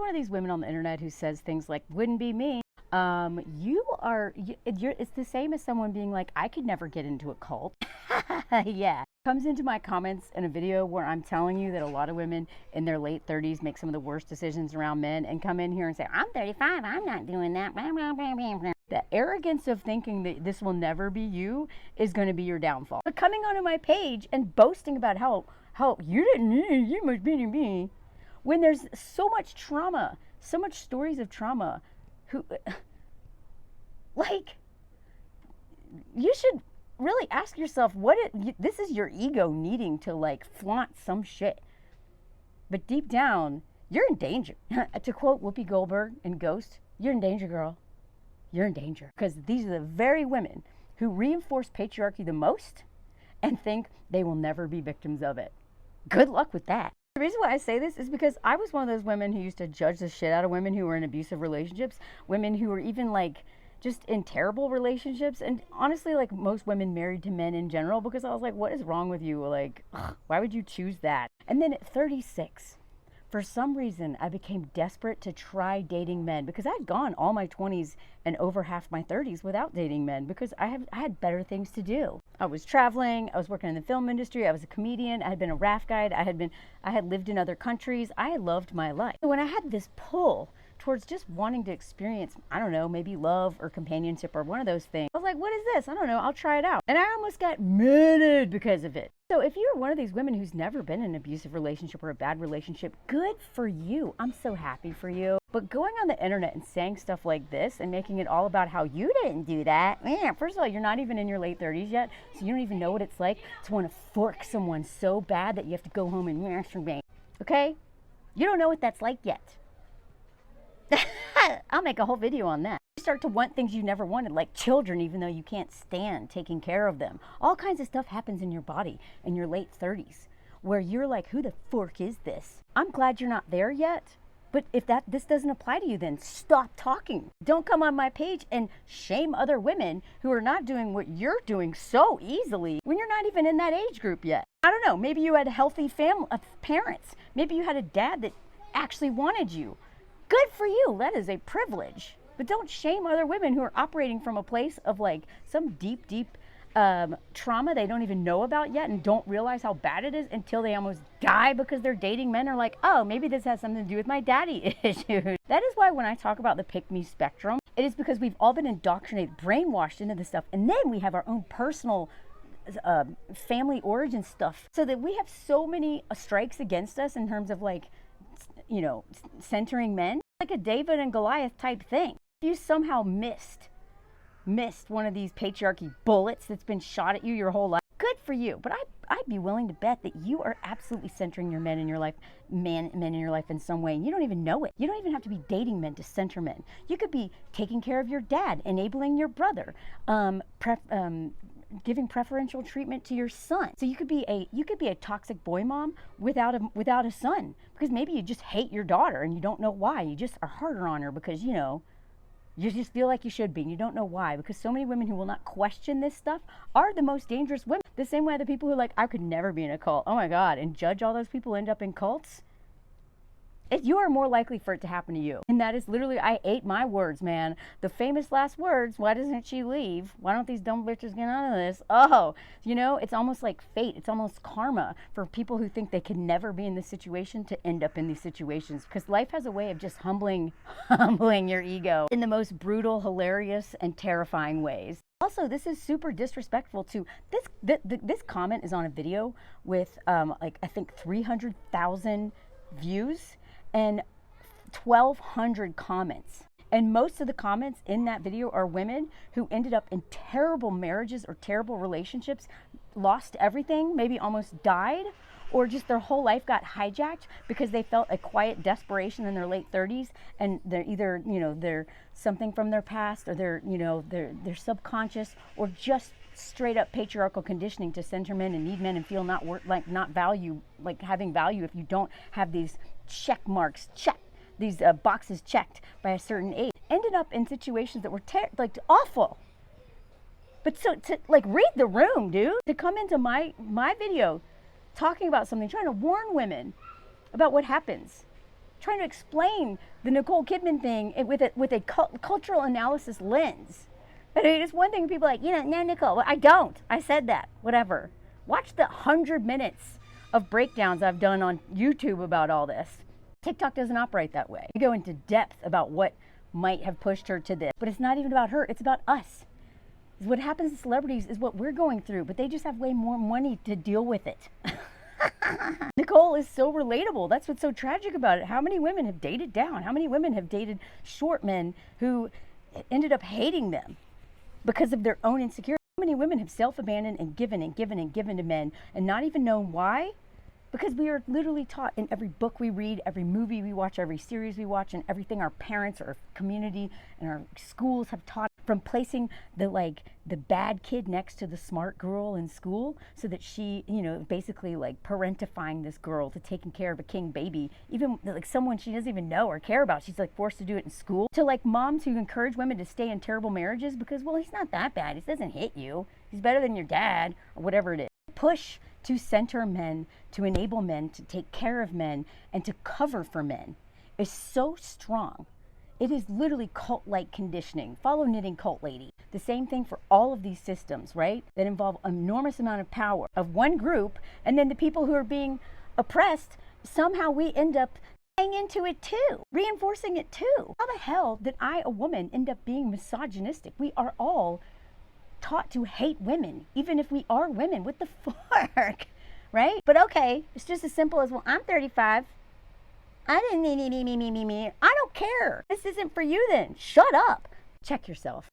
one of these women on the internet who says things like, wouldn't be me, it's the same as someone being like, I could never get into a cult. Yeah. Comes into my comments in a video where I'm telling you that a lot of women in their late 30s make some of the worst decisions around men and come in here and say, I'm 35, I'm not doing that. The arrogance of thinking that this will never be you is going to be your downfall. But coming onto my page and boasting about how you must be me, when there's so much trauma, so much stories of trauma, like, you should really ask yourself this is your ego needing to like flaunt some shit. But deep down, you're in danger. To quote Whoopi Goldberg in Ghost, you're in danger, girl. You're in danger. Because these are the very women who reinforce patriarchy the most and think they will never be victims of it. Good luck with that. The reason why I say this is because I was one of those women who used to judge the shit out of women who were in abusive relationships, women who were even like just in terrible relationships, and honestly, like most women married to men in general, because I was like, what is wrong with you? Like, why would you choose that? And then at 36, for some reason, I became desperate to try dating men, because I had gone all my 20s and over half my 30s without dating men, because I had better things to do. I was traveling, I was working in the film industry, I was a comedian, I had been a raft guide, I had lived in other countries, I loved my life. So when I had this pull towards just wanting to experience, I don't know, maybe love or companionship or one of those things, I was like, what is this? I don't know, I'll try it out. And I almost got murdered because of it. So if you're one of these women who's never been in an abusive relationship or a bad relationship, good for you. I'm so happy for you. But going on the internet and saying stuff like this and making it all about how you didn't do that, man, first of all, you're not even in your late 30s yet, so you don't even know what it's like to want to fork someone so bad that you have to go home and masturbate, okay? You don't know what that's like yet. I'll make a whole video on that. You start to want things you never wanted, like children, even though you can't stand taking care of them. All kinds of stuff happens in your body in your late 30s where you're like, who the fork is this? I'm glad you're not there yet, but if this doesn't apply to you, then stop talking. Don't come on my page and shame other women who are not doing what you're doing so easily when you're not even in that age group yet. I don't know, maybe you had healthy parents. Maybe you had a dad that actually wanted you. Good for you, that is a privilege. But don't shame other women who are operating from a place of like some deep trauma they don't even know about yet and don't realize how bad it is until they almost die because they're dating men, are like, oh, maybe this has something to do with my daddy issues. That is why when I talk about the pick-me spectrum, it is because we've all been indoctrinated, brainwashed into this stuff, and then we have our own personal family origin stuff, so that we have so many strikes against us in terms of like, you know, centering men, like a David and Goliath type thing. You somehow missed one of these patriarchy bullets that's been shot at you your whole life. Good for you. But I'd be willing to bet that you are absolutely centering your men in your life, men in your life in some way, and you don't even know it. You don't even have to be dating men to center men. You could be taking care of your dad, enabling your brother, giving preferential treatment to your son. So you could be a toxic boy mom without a son, because maybe you just hate your daughter and you don't know why. You just are harder on her because, you know, you just feel like you should be, and you don't know why, because so many women who will not question this stuff are the most dangerous women. The same way the people who are like, I could never be in a cult, oh my God, and judge all those people end up in cults. You are more likely for it to happen to you. And that is literally, I ate my words, man. The famous last words, why doesn't she leave? Why don't these dumb bitches get out of this? Oh, you know, it's almost like fate. It's almost karma for people who think they can never be in this situation to end up in these situations. Because life has a way of just humbling your ego in the most brutal, hilarious, and terrifying ways. Also, this is super disrespectful to this comment is on a video with like I think 300,000 views and 1,200 comments. And most of the comments in that video are women who ended up in terrible marriages or terrible relationships, lost everything, maybe almost died, or just their whole life got hijacked because they felt a quiet desperation in their late 30s, and they're either, you know, they're something from their past, or they're, you know, they're subconscious, or just straight up patriarchal conditioning to center men and need men and feel not having value if you don't have these check marks these boxes checked by a certain age. Ended up in situations that were like awful. But so to like read the room, dude, to come into my video talking about something, trying to warn women about what happens trying to explain the Nicole Kidman thing with a cultural analysis lens. I mean, it's one thing people are like, no, Nicole. Well, I don't. I said that. Whatever. Watch the 100 minutes of breakdowns I've done on YouTube about all this. TikTok doesn't operate that way. We go into depth about what might have pushed her to this, but it's not even about her. It's about us. What happens to celebrities is what we're going through, but they just have way more money to deal with it. Nicole is so relatable. That's what's so tragic about it. How many women have dated down? How many women have dated short men who ended up hating them because of their own insecurity? How many women have self-abandoned and given and given and given to men and not even known why? Because we are literally taught in every book we read, every movie we watch, every series we watch, and everything our parents or community and our schools have taught, from placing the bad kid next to the smart girl in school so that she, basically like parentifying this girl to taking care of a king baby, even like someone she doesn't even know or care about. She's like forced to do it in school. To like moms who encourage women to stay in terrible marriages because, well, he's not that bad. He doesn't hit you. He's better than your dad or whatever it is. Push to center men, to enable men, to take care of men, and to cover for men is so strong. It is literally cult-like conditioning. Follow Knitting Cult Lady. The same thing for all of these systems, right? That involve an enormous amount of power of one group, and then the people who are being oppressed, somehow we end up buying into it too, reinforcing it too. How the hell did I, a woman, end up being misogynistic? We are all taught to hate women, even if we are women. What the fuck, right? But okay, it's just as simple as, well, I'm 35. I didn't me. I don't care. This isn't for you then. Shut up. Check yourself.